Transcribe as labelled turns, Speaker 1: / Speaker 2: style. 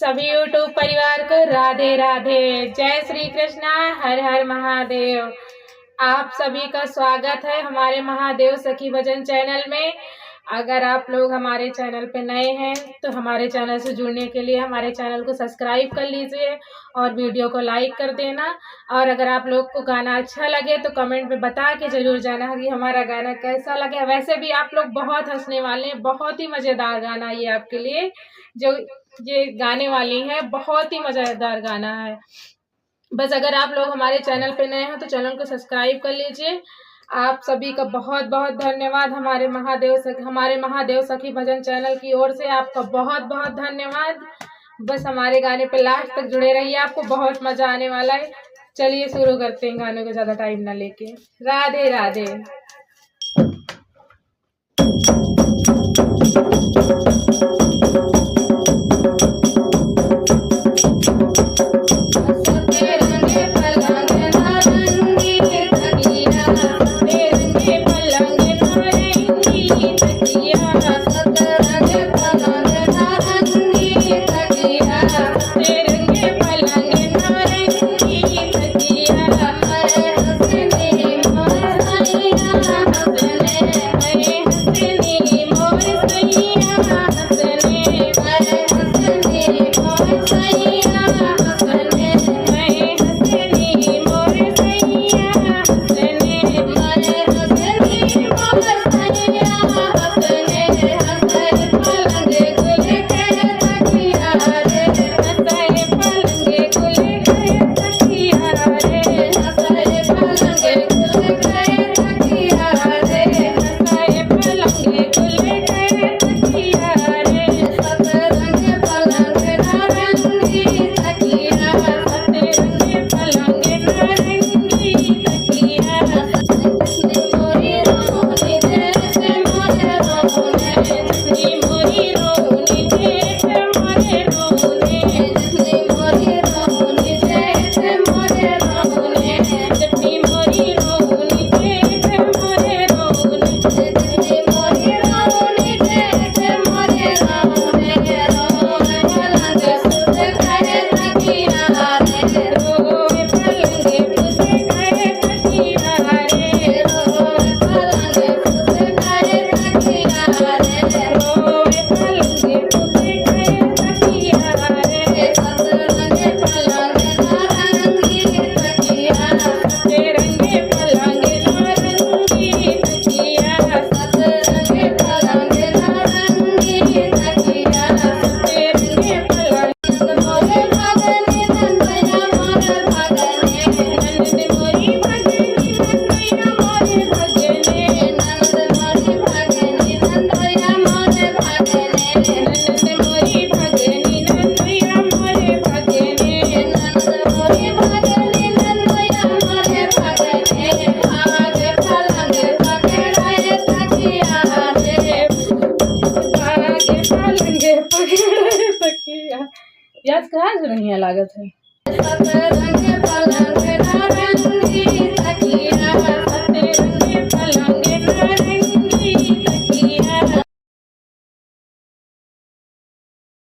Speaker 1: सभी यूट्यूब परिवार को राधे राधे। जय श्री कृष्णा, हर हर महादेव। आप सभी का स्वागत है हमारे महादेव सखी भजन चैनल में। अगर आप लोग हमारे चैनल पे नए हैं तो हमारे चैनल से जुड़ने के लिए हमारे चैनल को सब्सक्राइब कर लीजिए और वीडियो को लाइक कर देना। और अगर आप लोग को गाना अच्छा लगे तो कमेंट में बता के ज़रूर जाना कि हमारा गाना कैसा लगे। वैसे भी आप लोग बहुत हंसने वाले हैं, बहुत ही मज़ेदार गाना ये आपके लिए जो ये गाने वाली है, बहुत ही मज़ेदार गाना है। बस अगर आप लोग हमारे चैनल पे नए हैं तो चैनल को सब्सक्राइब कर लीजिए। आप सभी का बहुत बहुत धन्यवाद। हमारे महादेव सखी भजन चैनल की ओर से आपका बहुत बहुत धन्यवाद। बस हमारे गाने पे लास्ट तक जुड़े रहिए, आपको बहुत मज़ा आने वाला है। चलिए शुरू करते हैं गानों को ज़्यादा टाइम ना लेके। राधे राधे। याद कहाँ से नहीं लागत है।